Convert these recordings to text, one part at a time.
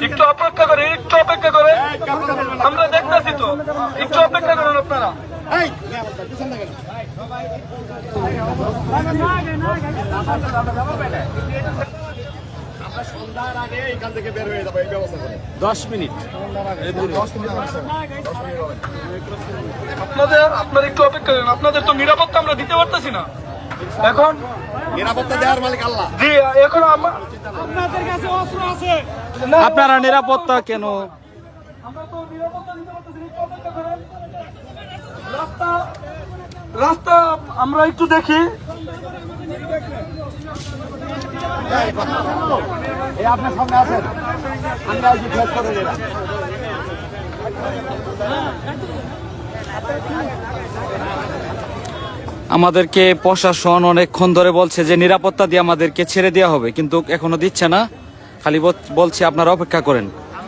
একটু অপেক্ষা করে, একটু অপেক্ষা করে, আমরা দেখতেছি তো, একটু অপেক্ষা করেন আপনারা। সন্ধ্যার আগে এখান থেকে বের হয়ে যাবো এই ব্যবস্থা করে 10 মিনিট। আপনার একটু অপেক্ষা করেন, আপনাদের তো নিরাপত্তা আমরা দিতে পারতেছি না এখন। নিরাপত্তা দেওয়ার মালিক আল্লাহ। জি, এখন আপনাদের কাছে অস্ত্র আছে, আপনারা নিরাপত্তা কেন? আমরা তো নিরাপত্তা দিতে পারতেছি না, একটু অপেক্ষা করেন। রাস্তা আমরা একটু দেখি। আপনার সামনে আছেন, আমরা একটু ফেস করে দিলাম। আমাদেরকে প্রশাসন অনেকক্ষণ ধরে বলছে যে নিরাপত্তা দিয়ে আমাদেরকে ছেড়ে দেওয়া হবে, কিন্তু এখনো দিচ্ছে না। খালি বলছে আপনারা অপেক্ষা করেন।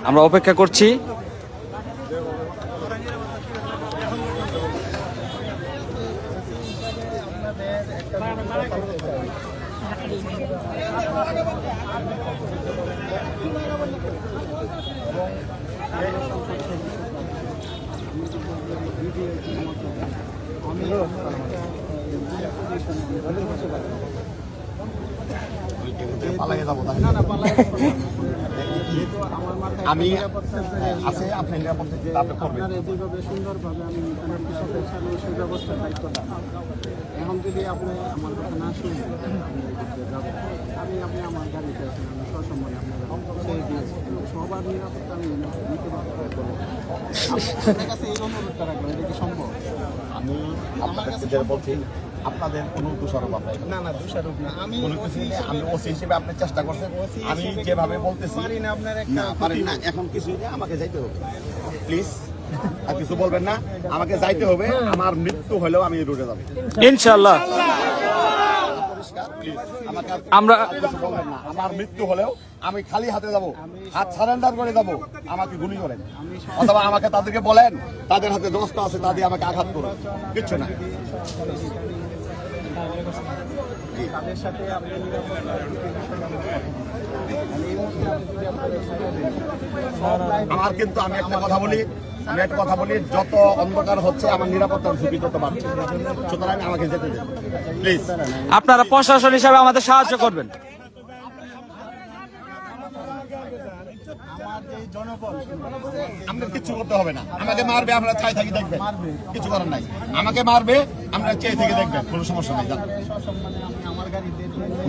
আমরা অপেক্ষা করছি। আমি আছে আপনি নিরাপত্তা যেভাবে সুন্দরভাবে আমি কৃষকের সাথে সেই ব্যবস্থার দায়িত্বটা এখন যদি আপনি আমার কথা না শুনে আমি আপনি আমার গাড়িতে আছেন, আমি সসম্মানে আপনার সবার নিরাপত্তা আমি নিতে পারবো। আপনার কাছে এই অনুরোধটা রাখবেন, এটা কি সম্ভব? আমি আপনার কাছে যেটা বলছি, আপনাদের কোনো দোষারোপ আপনার না না, দোষারোপ না। আমি কোনো কিছু নেই। আমি ওসি হিসেবে আপনি চেষ্টা করছেন, আমি যেভাবে বলতেছি পারি না আপনার না পারেন না। এখন কিছু নেই, আমাকে যাইতে হবে প্লিজ। আর কিছু বলবেন না, আমাকে যাইতে হবে। আমার মৃত্যু হলেও আমি রুটে যাবো ইনশাআল্লাহ। আমরা কিছু বলবেন না, আমার মৃত্যু হলেও আমি খালি হাতে যাব, হাত সারেন্ডার করে যাব। আমাকে গুলি করেন অথবা আমাকে তাদেরকে বলেন তাদের হাতে দোস্ত আছে, তাদের আমাকে আঘাত করুন, কিচ্ছু না। তাদের সাথে আপনি আমার কিন্তু আমি একটা কথা বলি, যত অন্ধকার হচ্ছে আমার নিরাপত্তার ঝুঁকি তত বাড়ছে। সুতরাং আমাকে যেতে দিন প্লিজ। আপনারা প্রশাসন হিসাবে আমাদের সাহায্য করবেন। আমাদের কিচ্ছু করতে হবে না, আমাকে মারবে, আমরা চাই থাকি দেখবেন, কিছু করার নাই। আমাকে মারবে, আমরা চেয়ে থেকে দেখবেন, কোনো সমস্যা নেই।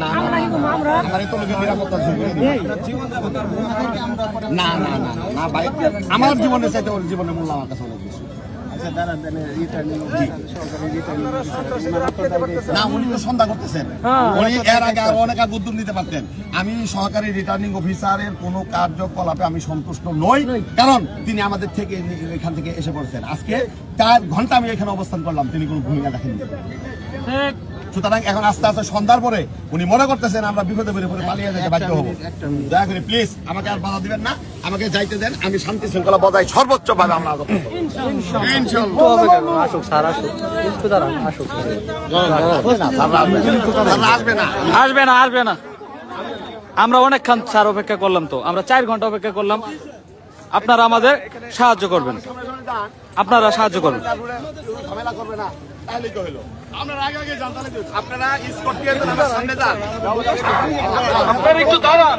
না আমার এই তো লোকের নিরাপত্তা না না না না ভাই, আমার জীবনে চাইতে ওর জীবনের মূল্য আমার কাছে অনেক বেশি। না উনি তো সন্ধ্যা করতেছেন, উনি এর আগে আরো অনেক উদ্যোগ নিতে পারতেন। আমি সহকারী রিটার্নিং অফিসারের কোনো কার্যকলাপে আমি সন্তুষ্ট নই, কারণ তিনি আমাদের থেকে এখান থেকে এসে পড়ছেন। আজকে 4 ঘন্টা আমি এখানে অবস্থান করলাম, তিনি কোনো ভূমিকা রাখেননি। সুতরাং এখন আস্তে আস্তে সন্ধ্যার পরে উনি মনে করতেছেন আমরা বিপদে পড়ে পালিয়ে যেতে বাধ্য হবো। দয়া করে প্লিজ আমাকে আর বাধা দিবেন না, আমাকে যাইতে দেন। আমি শান্তি শৃঙ্খলা বজায় সর্বোচ্চ ভাবে আমরা আসবে না। আমরা অনেকক্ষণ স্যার অপেক্ষা করলাম, তো আমরা 4 ঘন্টা অপেক্ষা করলাম। আপনারা আমাদের সাহায্য করবেন, আপনারা সাহায্য করবেন। ঝামেলা করবে না, তাহলেই তো হলো। আপনারা আগে যান, আপনারা স্কট দিয়ে সামনে যান। আপনারা একটু দাঁড়ান,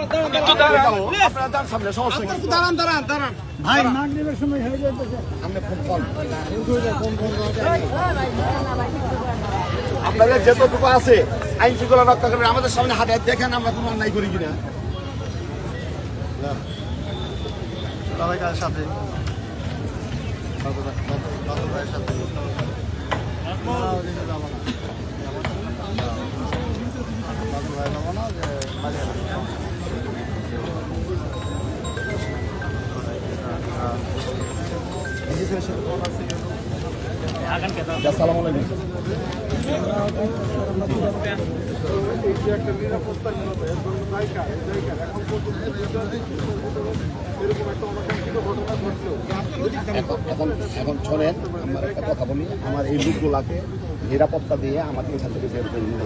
আপনারা যান সামনে, সমস্যা নেই। দাঁড়ান ভাই, মাগরিবের সময় হয়ে যাচ্ছে। আপনি ফোন কল আপনাদের যতটুকু আছে আইন শৃঙ্খলা রক্ষা করবেন, আমাদের সামনে হাতে দেখেন আমরা কোনো অন্যায় করি কিনা। সাথে আসসালামু আলাইকুম। এখন শোনেন, আমার একটা কথা বলি, আমার এই লোকগুলাকে নিরাপত্তা দিয়ে আমাকে এখান থেকে বের করে নিয়ে,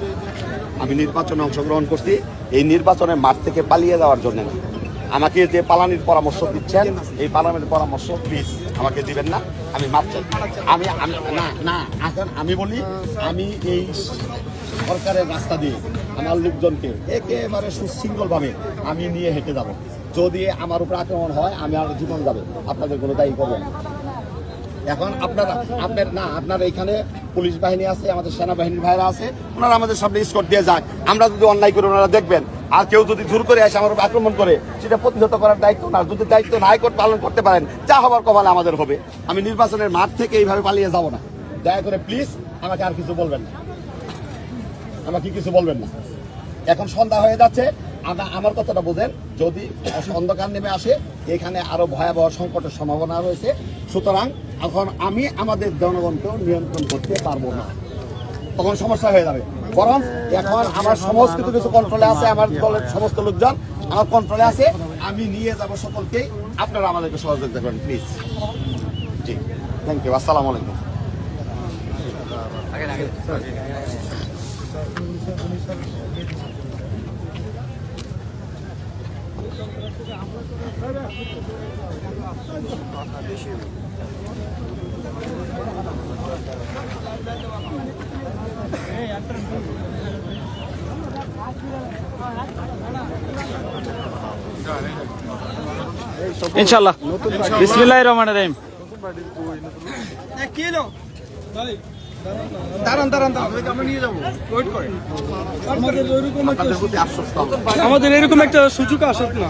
আমি নির্বাচনে অংশগ্রহণ করছি, এই নির্বাচনের মাঠ থেকে পালিয়ে যাওয়ার জন্য না। আমাকে যে পালানির পরামর্শ দিচ্ছেন, এই পালানির পরামর্শ প্লিজ আমাকে দিবেন না। আমি মাপ চাই। আমি না না এখন আমি বলি, আমি এই সরকারের রাস্তা দিয়ে আমার লোকজনকে একেবারে সুশৃঙ্খলভাবে আমি নিয়ে হেঁটে যাব। যদি আমার উপর আক্রমণ হয়, আমি আর জীবন যাবে, আপনাদের কোনো দায়ী করবেন না। এখন আপনারা এখানে পুলিশ বাহিনী আছে, আমাদের সেনাবাহিনীর ভাইরা আছে, ওনারা আমাদের সামনে স্কট দিয়ে যাক। আমরা যদি অন্যায় করি ওনারা দেখবেন, আর কেউ যদি জোর করে এসে আমার উপর আক্রমণ করে, সেটা প্রতিহত করার দায়িত্ব না। যদি দায়িত্ব না পালন করতে পারেন, যা হবার কপালে আমাদের হবে। আমি নির্বাচনের মাঠ থেকে এইভাবে পালিয়ে যাব না। দয়া করে প্লিজ আমাকে আর কিছু বলবেন না, আমাকে কিছু বলবেন না। এখন সন্ধ্যা হয়ে যাচ্ছে, আমার কথাটা বোঝেন। যদি অন্ধকার নেমে আসে, এখানে আরো ভয়াবহ সংকটের সম্ভাবনা রয়েছে। সুতরাং এখন আমি আমাদের জনগণকেও নিয়ন্ত্রণ করতে পারবো না, তখন সমস্যা হয়ে যাবে। বরং এখন আমার সমস্ত কিছু কন্ট্রোলে আছে, আমার দলের সমস্ত লোকজন আমার কন্ট্রোলে আছে। আমি নিয়ে যাব সকলকেই, আপনারা আমাদেরকে সহযোগিতা করেন প্লিজ। G, thank you. আসসালামু আলাইকুম। ইনশাআল্লাহ। বিসমিল্লাহির রহমানির রহিম। আমাদের এরকম একটা সুযোগ আসুক না।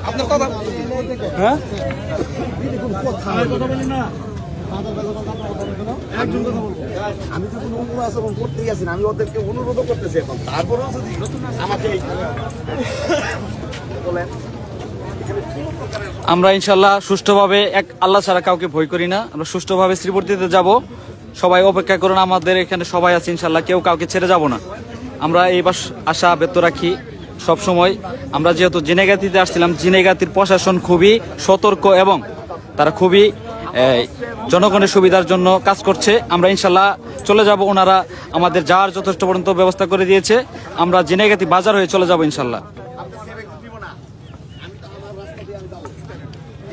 আপনার কথা হ্যাঁ আমি তো কোনো অনুরোধ করতেই আছি না, আমি ওদেরকে অনুরোধ করতেছি এখন। তারপরেও যদি আমাকে বলেন, আমরা ইনশাআল্লাহ সুষ্ঠুভাবে, এক আল্লাহ ছাড়া কাউকে ভয় করি না। আমরা সুষ্ঠুভাবে শ্রীবর্তীতে যাব। সবাই অপেক্ষা করুন, আমাদের এখানে সবাই আছে ইনশাআল্লাহ, কেউ কাউকে ছেড়ে যাব না। আমরা এই আশা ব্যক্ত রাখি সব সময়। আমরা যেহেতু জিনেগাতিতে আসছিলাম, জিনেগাতির প্রশাসন খুবই সতর্ক এবং তারা খুবই জনগণের সুবিধার জন্য কাজ করছে। আমরা ইনশাআল্লাহ চলে যাব। ওনারা আমাদের যাওয়ার যথেষ্ট পর্যন্ত ব্যবস্থা করে দিয়েছে। আমরা জিনেগাতি বাজার হয়ে চলে যাব ইনশাআল্লাহ।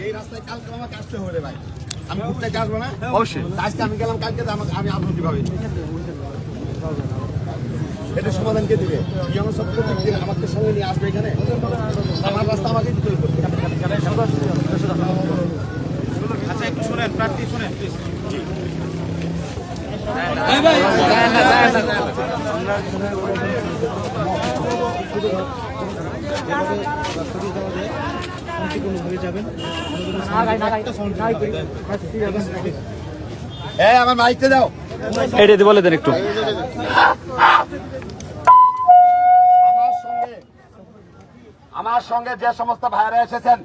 এই রাস্তায় কালকে আমাকে আসতে হবে ভাই, আমি ঘুরতে আসবো না অবশ্যই। আজকে আমি গেলাম, কালকে আমি আসবো কিভাবে? এটা সমাধান কে দিবে? আমাকে সঙ্গে নিয়ে আসবে এখানে, আমার রাস্তা আমাকে দিতে হবে। আচ্ছা একটু শুনেন, প্রার্থী শুনেন প্লিজ। আমার মাইকটা দাও, এটা বলে দেন একটু। আমার সঙ্গে যে সমস্ত ভাইরা এসেছেন,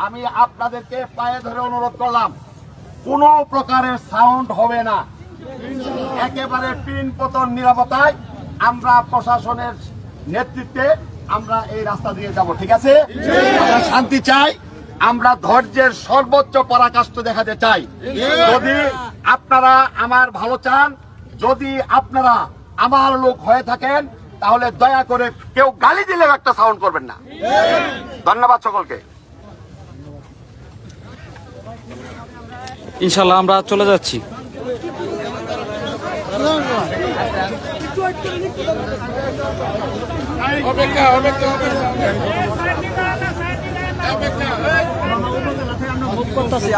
আমি আপনাদেরকে পায়ে ধরে অনুরোধ করলাম, কোনো প্রকারের সাউন্ড হবে না, একেবারে পিন পতন নিরাপত্তায় আমরা প্রশাসনের নেতৃত্বে আমরা এই রাস্তা দিয়ে যাব। ঠিক আছে? আমরা শান্তি চাই, আমরা ধৈর্যের সর্বোচ্চ পরাকাষ্ঠ দেখাতে চাই। যদি আপনারা আমার ভালো চান, যদি আপনারা আমার লোক হয়ে থাকেন, তাহলে দয়া করে কেউ গালি দিলেও একটা সাউন্ড করবেন না। ধন্যবাদ সকলকে। ইনশাআল্লাহ আমরা চলে যাচ্ছি।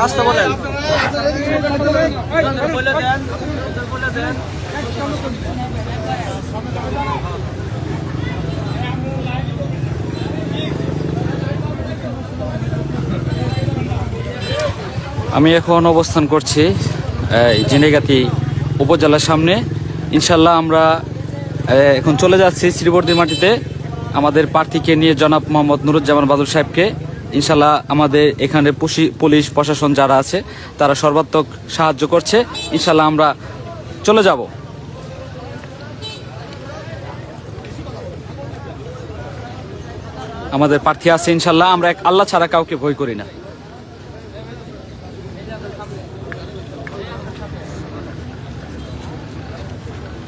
আসতে বলেন। আমি এখন অবস্থান করছি জিনেগাতি উপজেলার সামনে। ইনশাআল্লাহ আমরা এখন চলে যাচ্ছি শ্রীবর্তীর মাটিতে আমাদের প্রার্থীকে নিয়ে, জনাব মোহাম্মদ নুরুজ্জামান বাদল সাহেবকে। ইনশাআল্লাহ আমাদের এখানে পুলিশ প্রশাসন যারা আছে তারা সর্বাত্মক সাহায্য করছে। ইনশাআল্লাহ আমরা চলে যাব। আমাদের প্রার্থী আছে ইনশাআল্লাহ। আমরা এক আল্লাহ ছাড়া কাউকে ভয় করি না।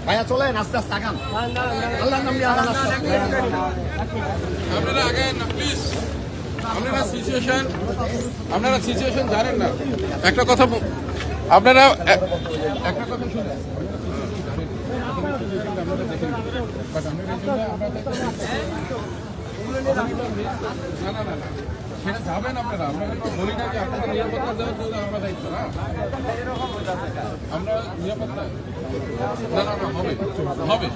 ভাইয়া চলেন আস্তে আস্তে আগান, আল্লাহর নাম নিয়ে আগান আস্তে আস্তে। আপনারা আগে না প্লিজ, আপনারা সিচুয়েশন জানেন না। একটা কথা আপনারা একটা কথা শুনুন, সেটা যাবেন আপনারা। আমরা বলি না যে আপনাদের নিরাপত্তা দেওয়ার জন্য আমরা দায়িত্ব না, আমরা নিরাপত্তা হবে।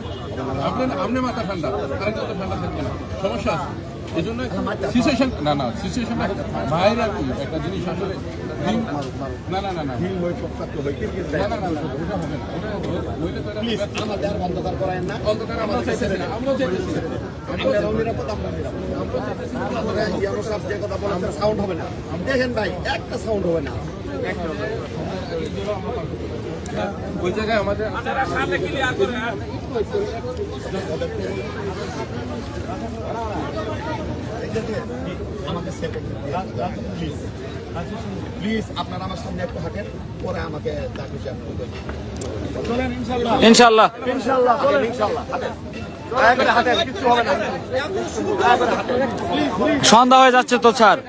আপনি মাথা ঠান্ডা, আরেকটা তো ঠান্ডা থাকবে না, সমস্যা আছে। এই জন্য সিচুয়েশন সিচুয়েশন বাইরে আর কি একটা জিনিস আসলে অন্ধকার করায় না, আমরা চাইতেছি না, আমরাও চাইতেছি না। সাউন্ড হবে না, দেখেন ভাই একটা সাউন্ড হবে না। ওই জায়গায় আমাদের আমাকে প্লিজ আপনারা আমার সামনে একটু হাঁটেন, পরে আমাকে ইনশাল্লাহ সন্ধ্যা হয়ে যাচ্ছে তো স্যার।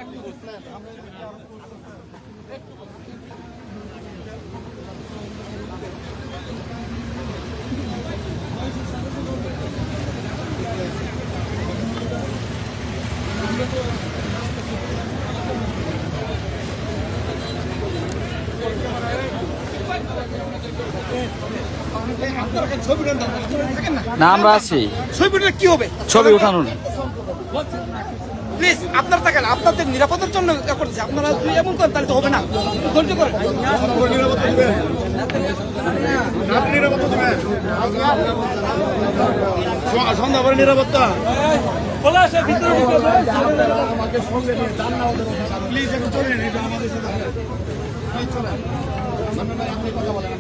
না আমরা আছি, ছবিটা কি হবে? ছবি উঠানো না। প্লিজ আপনার থাকেন, আপনাদের নিরাপত্তার জন্য করছে, আপনারা যদি এমন করেন তাহলে তো হবে না। ধৈর্য করেন। সন্ধ্যা করে নিরাপত্তা খোলা আছে ভিতরে প্লিজ একটু চলেন, এটা আমাদের সাথে প্লিজ চলেন। আপনি কথা বলেন,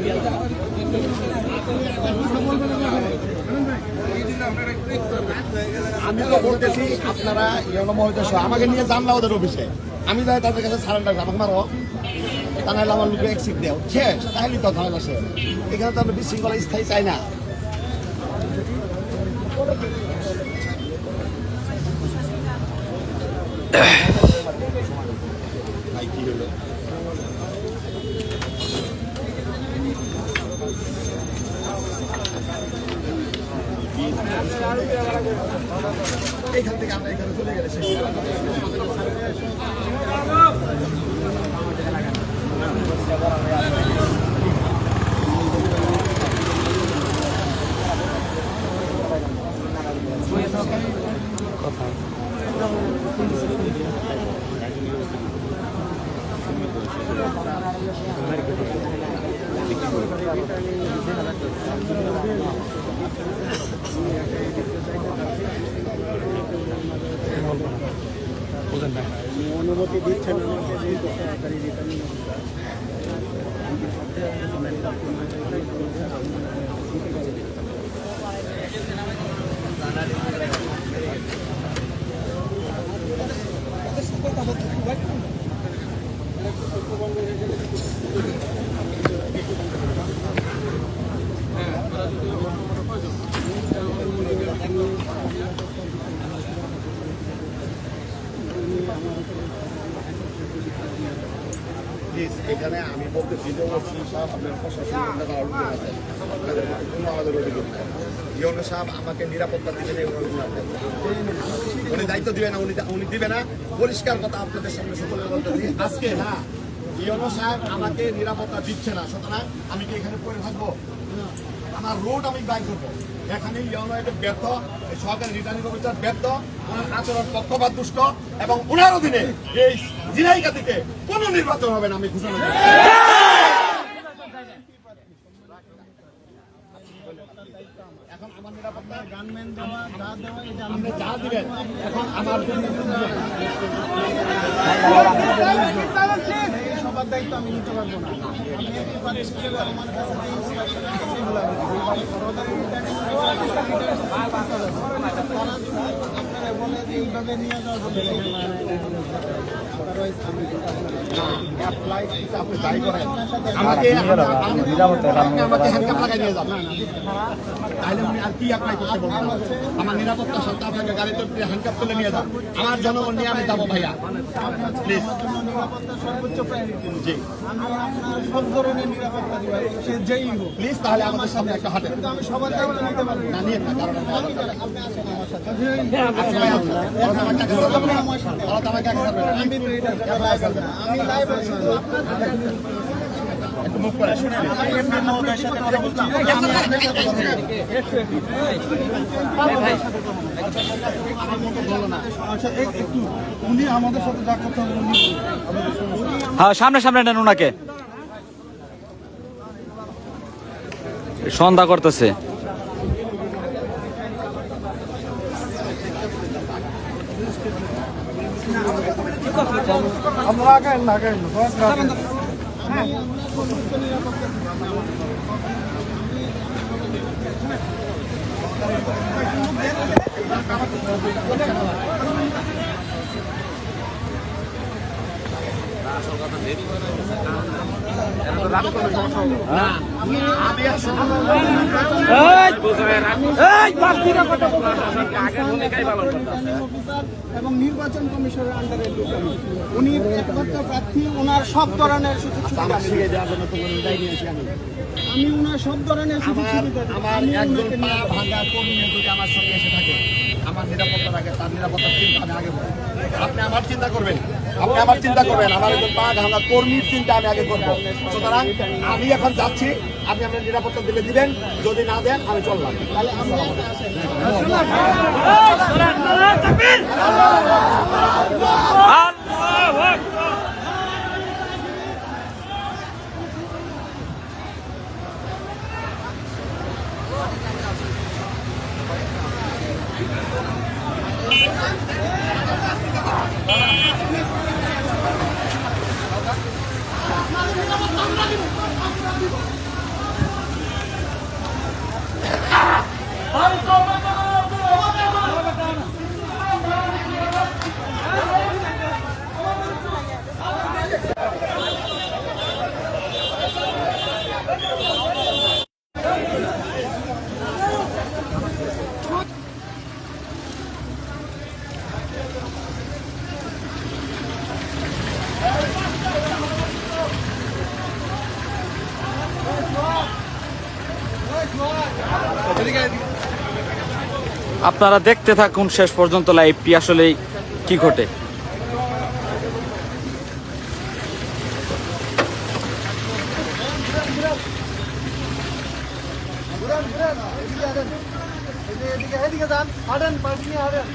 আমি তো বলতেছি আপনারা ইউনো মহোদয় আমাকে নিয়ে জানলা ওদের অফিসে, আমি যাই তাদের কাছে সারেন্ডার, আমাকে মারো, তা নাহলে আমার লোকে এক্সিট দেও শেষ, তাহলে তো ঝামেলা শেষ। এখানে তো আমরা বিশৃঙ্খলা স্থায়ী চাই না। কি হলো এইখান থেকে আমরা এখানে চলে গেলে শেষ। অনুমতি দিচ্ছেন আমাকে যেহেতু সরকারি রিটার্নিং এখানে আমি বলতেছি যে আপনার প্রশাসন আপনাদের কোনো আমাদের অভিযোগ নেই। ইউনো সাহেব আমাকে নিরাপত্তা দিবেন, উনি দায়িত্ব দিবে না, উনি দিবে না। পরিষ্কার কথা আপনাদের সামনে সকলে বলতেছি আজকে না, ইউনো সাহেব আমাকে নিরাপত্তা দিচ্ছে না, সুতরাং আমি কি এখানে পড়ে থাকবো? আমার রোড আমি বাইক করবো। এখানে ইউনো এটা ব্যর্থ, সরকারি রিটার্নিং অফিসার ব্যর্থ, ওনার আচরণ পক্ষপাত দুষ্ট এবং ওনার অধীনে এই ঝিনাইগাতীতে কোনো নির্বাচন হবে না, আমি ঘোষণা করি। এখন আমার নিরাপত্তা গানম্যান দেওয়া যা দেওয়া আপনি যা দিবেন, এখন আমার সবার দায়িত্ব আমি নিতে পারবো না। আমি আমার কাছে আপনারা বলে যে আইনভাবে নিয়ে যাওয়া হবে। আপনি যাই করেন, আমাকে হ্যান্ডকাপ লাগাই নিয়ে যান। তাহলে উনি আর কি অ্যাপ্লাই করতে বলবেন? আমার নিরাপত্তার সাথে আপনাকে গাড়িতে হ্যান্ডকাপ তুলে নিয়ে যান। আমার জনগণ নিয়ে আমি যাবো ভাইয়া, প্লিজ। নিরাপত্তা সর্বোচ্চ প্রায়োরিটি। জি সব ধরনের নিরাপত্তা দিব, সে যেই হোক। প্লিজ, তাহলে আমাদের সামনে একটা হাঁটেন। কিন্তু আমি সবার দায়িত্ব নিতে পারবো না। না নিয়ে না, কারণ আপনি আসেন আমার সাথে। আমি লাইভ আছি। একটু মুখ করে শুনে নিন। উনি আমাদের সাথে যা কথা উনি হ্যাঁ, সামনে সামনে নেন ওনাকে। সন্ধ্যা করতেছে। আমরা আগায় না এবং নির্বাচন কমিশনের আন্ডারে উনি একমাত্র প্রার্থী, ওনার সব ধরনের সুযোগ সুবিধা আমি ওনার সব ধরনের সুযোগ সুবিধা দেব। আমার একজন পা ভাঙা কর্মী যদি আমার সঙ্গে এসে থাকে, আমার নিরাপত্তার আগে তার নিরাপত্তার চিন্তা আমি আগে করব। আপনি আমার চিন্তা করবেন, আপনি আমার চিন্তা করবেন, আমার একজন পা ভাঙা কর্মীর চিন্তা আমি আগে করবো। সুতরাং আমি এখন যাচ্ছি, আপনি আপনার নিরাপত্তা দিলে দিবেন, যদি না দেন আমি চললাম। আপনারা দেখতে থাকুন শেষ পর্যন্ত লাইভটি আসলে কি ঘটে। এদিকে যান, হাঁটেন, পার্টি নিয়ে হাঁটেন।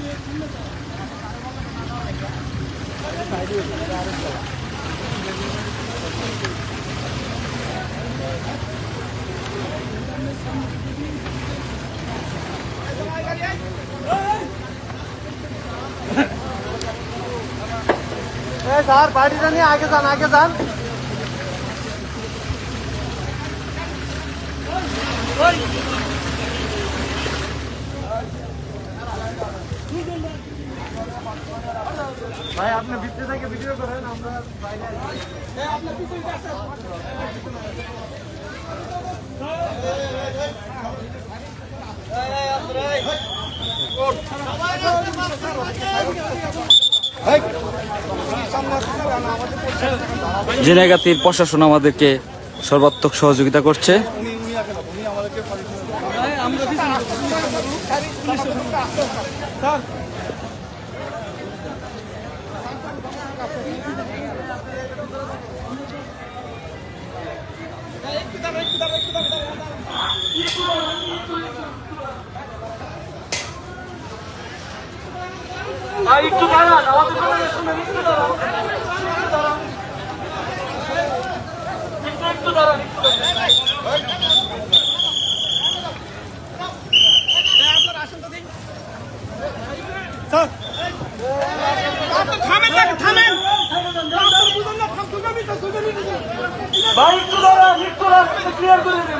স্যার বাড়িটা নিয়ে আগে যান, আগে যান। ভাই আপনি ভিতরে থেকে ভিডিও করেন, আমরা বাইরে ঝিনাইগাতীর প্রশাসন আমাদেরকে সর্বাত্মক সহযোগিতা করছে। একটু দাঁড়ান, আমাদের সঙ্গে শুনুন, একটু দাঁড়ান, একটু দাঁড়ান, ভাই একটু দাঁড়ান, একটু রাস্তা ক্লিয়ার করে দিন।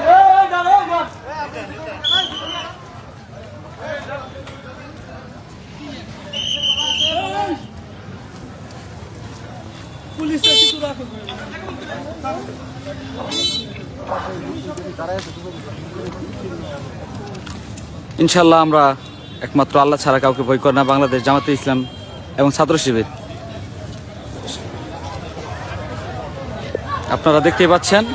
পুলিশরা কিছু রাখো। ইনশাল্লাহ আমরা একমাত্র আল্লাহ ছাড়া কাউকে ভয় করে না, বাংলাদেশ জামাতে ইসলাম এবং ছাত্র শিবির। আপনারা দেখতেই পাচ্ছেন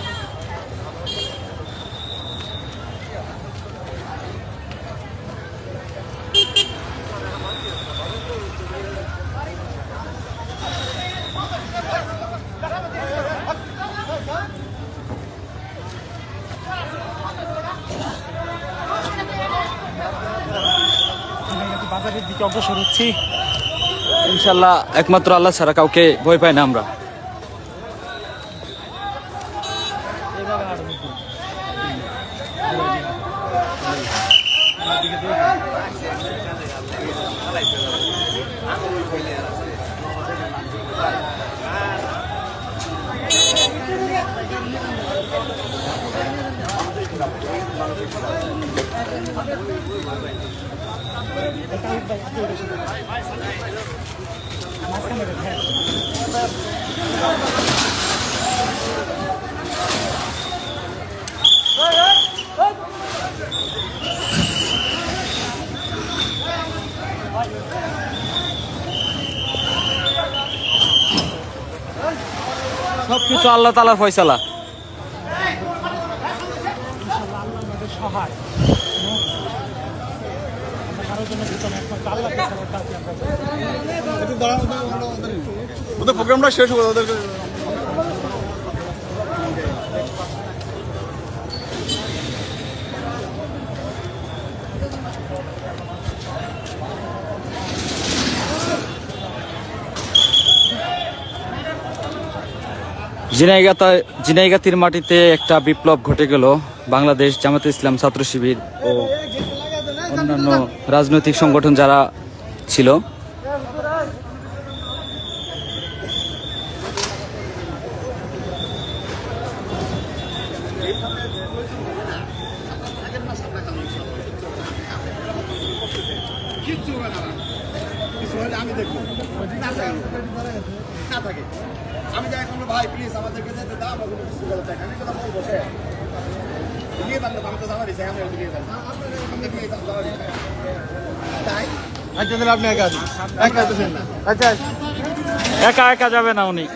বাজারের দিকে অগ্রসর হচ্ছি। ইনশাল্লাহ একমাত্র আল্লাহ ছাড়া কাউকে ভয় পাই না আমরা। সবকিছু আল্লাহ তাআলার ফয়সালা। ওদের প্রোগ্রামটা শেষ হবে ওদেরকে। ঝিনাইগাতির মাটিতে একটা বিপ্লব ঘটে গেল। বাংলাদেশ জামাতে ইসলাম, ছাত্র শিবির ও অন্যান্য রাজনৈতিক সংগঠন যারা ছিল আমি দেখবো না থাকে। আমি যাই কোনো ভাই প্লিজ আমাদেরকে যেতে দাও, আমি কিছু বলতে আমি কথা বলবো সে নিয়ে পারলে আমি তো যাওয়ারই চাই, আমি নিয়ে যাবো আমাদের নিয়ে যাওয়ারই তাই। আচ্ছা তাহলে আপনি একা একা আছেন না? আচ্ছা একা একা যাবে না উনি।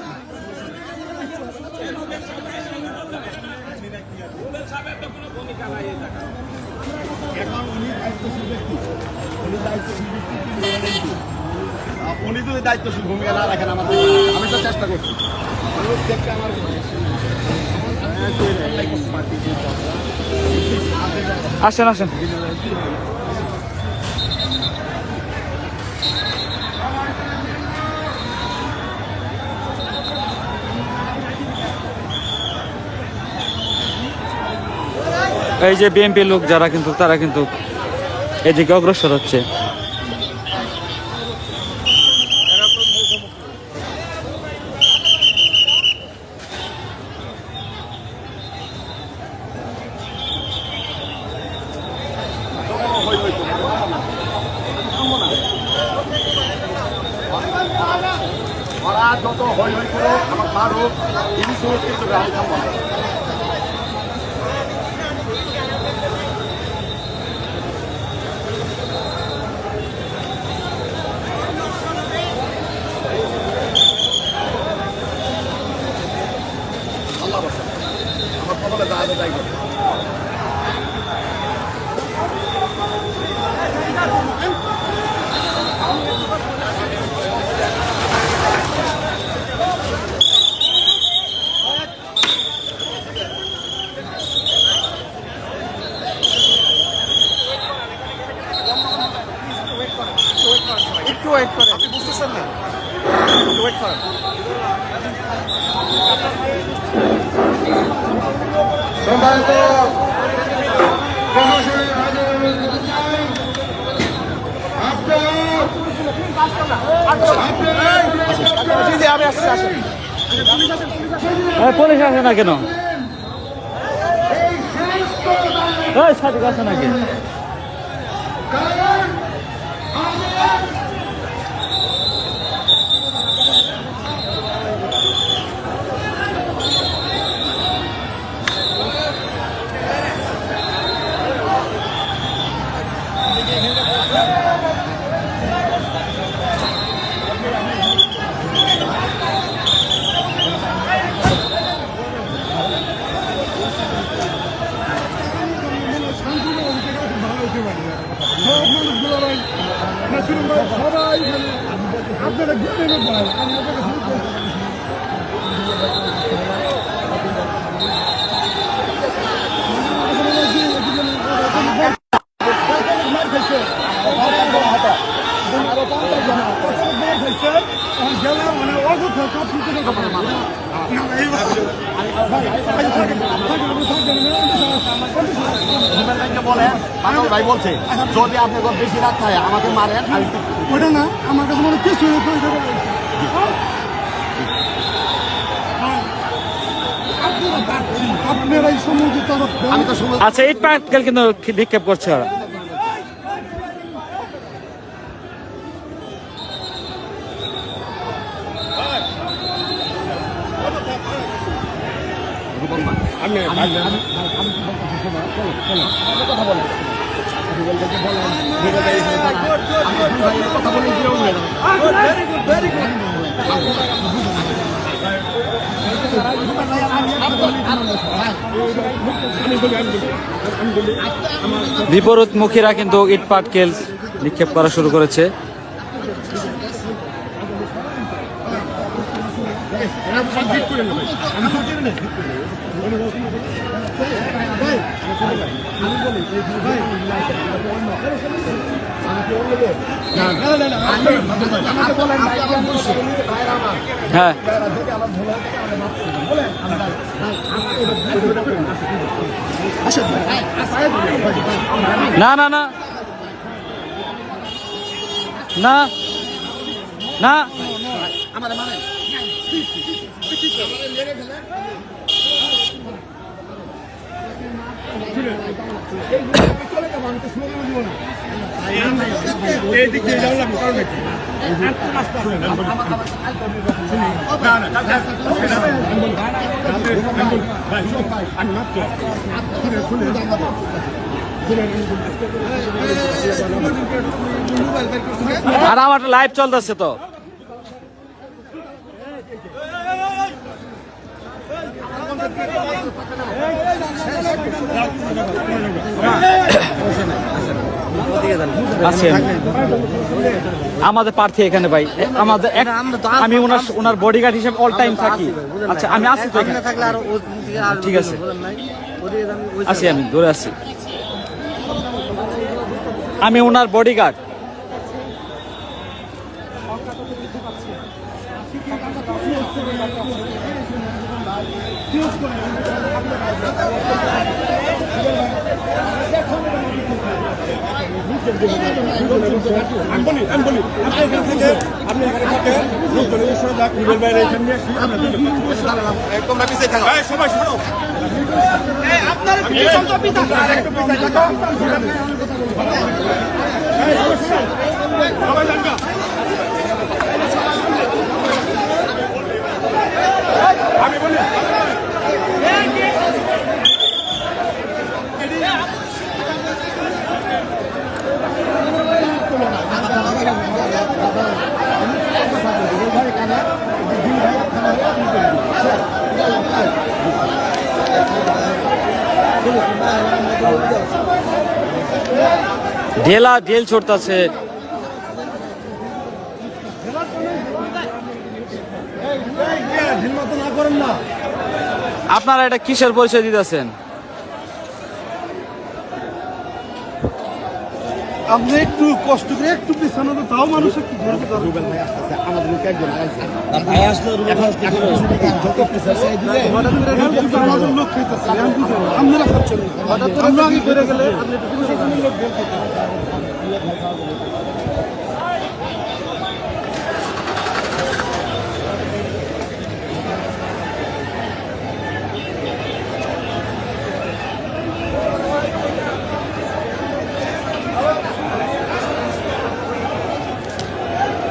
উনি যদি দায়িত্বশীল ভূমিকা না রাখেন আমাদের, আমি তো চেষ্টা করছি আসেন আসেন। এই যে বিএনপি লোক যারা কিন্তু তারা কিন্তু এদিকে অগ্রসর হচ্ছে। ওরা যত হই হই করো আমার মারুক ইনি সুরক্ষিত আমি থামবো না। আল্লাহ বাসা আমার কপালে যা আছে তাই করো। একটু ওয়েট করেন, আপনি বুঝতেছেন না, একটু ওয়েট করেন। আমি আসছি, আসেন। পুলিশ আসে না কেন? সাদিক আসে নাকি? ভাই বলছে যদি আপনার বেশি রাত হয় আমাকে মারেন। ওটা না আমার কাছে মনে কিছু আপনারা এই সমুদ্র তরফ আমি তো শুনে আচ্ছা ইট পাটকেল কিন্তু নিক্ষেপ করছে ওরা। বিপরীতমুখীরা কিন্তু ইট পাটকেল নিক্ষেপ করা শুরু করেছে। হ্যাঁ না না না না না আর আমার লাইভ চলতেছে তো। আছেন আমাদের প্রার্থী এখানে ভাই, আমাদের আমি ওনার বডিগার্ড হিসেবে অল টাইম থাকি। আচ্ছা আমি আসি তো এখানে, ঠিক আছে আসি, আমি ধরে আসি, আমি ওনার বডিগার্ড। ঢেলা ঢেল ছড়তাছে। আপনারা এটা কিসের পরিচয় দিতেছেন? আপনি একটু কষ্ট করে একটু পিছানো তো তাও মানুষ একটু আমাদের লোক একজন আমাদের লোক খাইতেছে আপনারা খাচ্ছেন, আমরা আগে বেড়ে গেলে আপনি একটু লোক বের করতে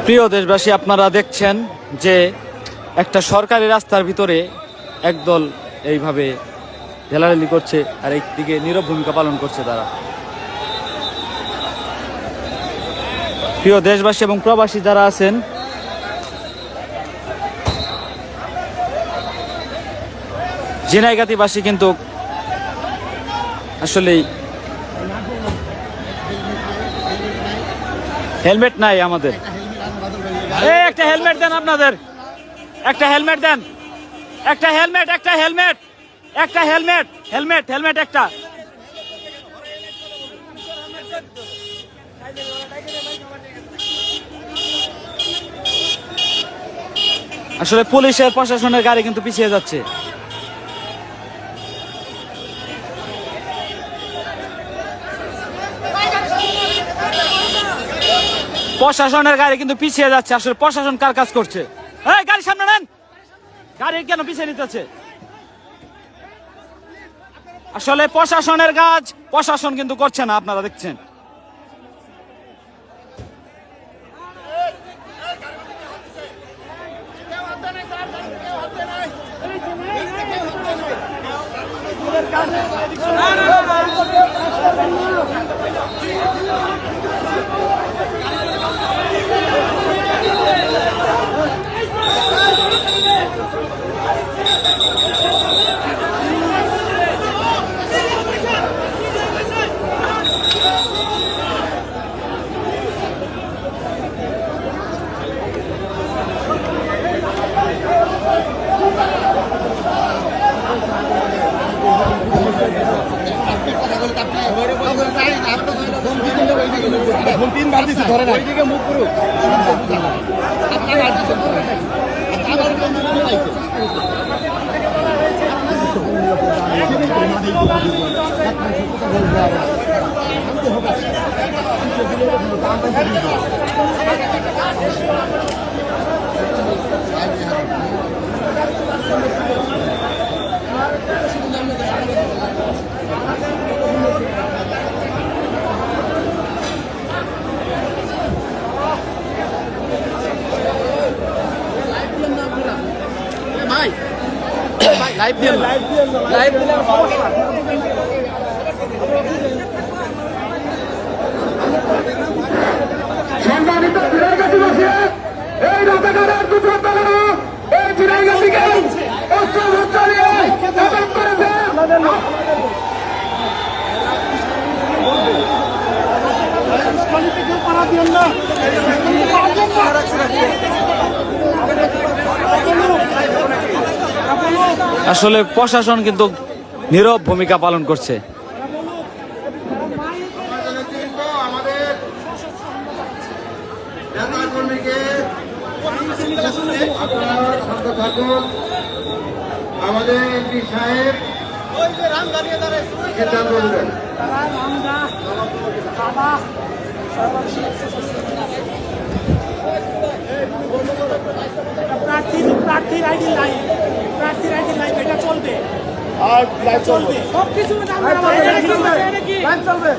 প্রিয় দেশবাসী, আপনারা দেখছেন যে একটা সরকারি রাস্তার ভিতরে একদল এইভাবে ঢেলাঢেলি করছে আর একদিকে নীরব ভূমিকা পালন করছে তারা। প্রিয় দেশবাসী এবং প্রবাসী যারা আছেন, ঝিনাইগাতিবাসী কিন্তু আসলেই হেলমেট নাই আমাদের। এই একটা হেলমেট দেন আপনাদের, একটা হেলমেট দেন, একটা হেলমেট, একটা হেলমেট, একটা হেলমেট, হেলমেট, হেলমেট একটা। আসলে পুলিশের প্রশাসনের গাড়ি কিন্তু পিছিয়ে যাচ্ছে। প্রশাসনের গাড়ি কিন্তু পিছিয়ে যাচ্ছে। আসলে প্রশাসন কার কাজ করছে? এই গাড়ি সামনে নেন, গাড়ি কেন পিছিয়ে নিতেছে? আসলে প্রশাসনের কাজ প্রশাসন কিন্তু করছে না, আপনারা দেখছেন। সম্মানিত চিরাইগাতিবাসী, এই রাজাকারের দুর্বৃত্তরা এই চিরাইগাতিকে অস্ত্র চালিয়ে আঘাত করেছে। আসলে প্রশাসন কিন্তু নীরব ভূমিকা পালন করছে। আমাদের এমপি সাহেব এটা বলবেন। প্রার্থীর আইডি লাইভ, প্রার্থীর আইডি লাইভ, এটা চলবে আর চলবে সবকিছু চলবে।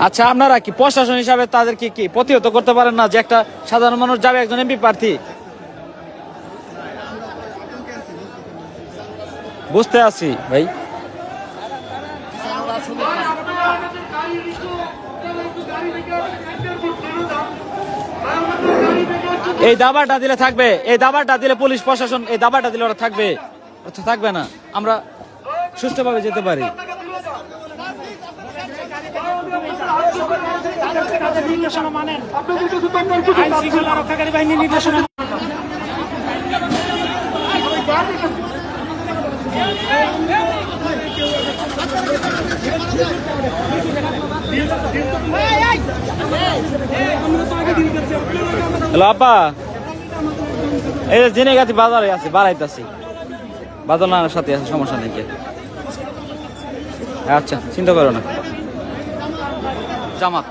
আচ্ছা, আপনারা কি প্রশাসন হিসাবে তাদের কি প্রতিহত করতে পারেন না যে একটা সাধারণ মানুষ যাবে একজন এমপি প্রার্থী? বুঝতে আছি ভাই। এই দাবাটা দিলে থাকবে, এই দাবাটা দিলে পুলিশ প্রশাসন, এই দাবাটা দিলে ওরা থাকবে, থাকবে না। আমরা সুষ্ঠুভাবে যেতে পারি। নির্দেশনা মানেন, আইন শৃঙ্খলা রক্ষাকারী বাহিনীর নির্দেশনা। হ্যালো আব্বা, এই যে জেনেগাতি বাজারে আছে, বাড়াইতেছি, বাদল নানার সাথে আছে, সমস্যা নেই। আচ্ছা, চিন্তা করো না। জামাত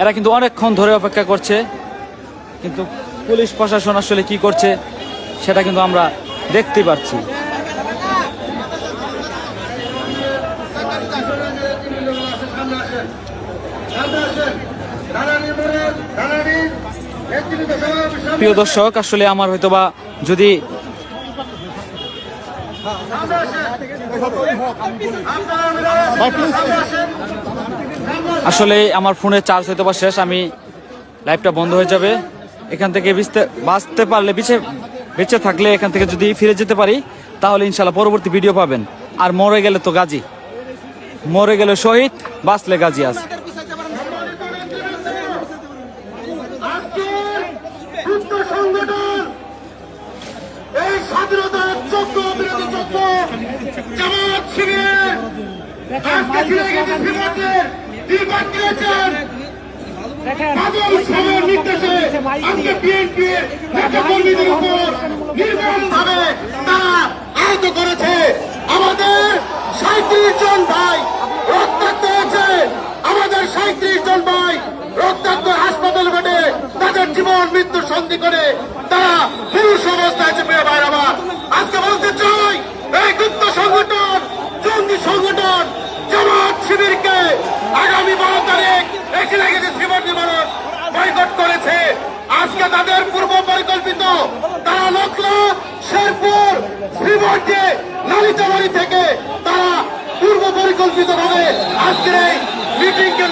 এরা কিন্তু অনেকক্ষণ ধরে অপেক্ষা করছে, কিন্তু পুলিশ প্রশাসন আসলে কি করছে সেটা কিন্তু আমরা দেখতে পাচ্ছি। প্রিয় দর্শক, আসলে আমার হয়তোবা যদি আসলে আমার ফোনের চার্জ হয়তো বা শেষ, আমি লাইভটা বন্ধ হয়ে যাবে। এখান থেকে বাঁচতে পারলে, বেঁচে থাকলে এখান থেকে যদি ফিরে যেতে পারি তাহলে ইনশাল্লাহ পরবর্তী ভিডিও পাবেন। আর মরে গেলে তো গাজী। মরে গেলে শহীদ, বাঁচলে গাজী আছে। আজকে যুদ্ধ সংগঠন এই স্বাধীনতার চক্র বিরোধী চক্র জামাত শিবিরের আজকে ফিরে গেছে সীমান্তের নির্বাচন দিয়েছেন বাদল সাহেবের নির্দেশে আজকে বিএনপির নেতা কর্মীদের উপর নির্মমভাবে তারা আহত করেছে। আমাদের 37 জন ভাই রক্তাক্ত হয়েছে, আমাদের 37 জন ভাই রক্তাক্ত হাসপাতাল ঘটে তাদের জীবন মৃত্যু সন্ধি করে তারা পুরুষ অবস্থায় আছে। প্রিয় ভাই আমার, আজকে বলতে চাই এই গুপ্ত সংগঠন, জঙ্গি সংগঠন জামাত শিবিরকে আগামী 12 তারিখ এখানে গেছে শ্রীমন্দির নিবারণ বয়কট করেছে। আজকে তাদের পূর্ব পরিকল্পিত তারা লক্ষ্য শেরপুর শ্রীমন্দি লালিতাবাড়ি থেকে তারা পূর্ব পরিকল্পিত ভাবে আজকের এই মিটিং কে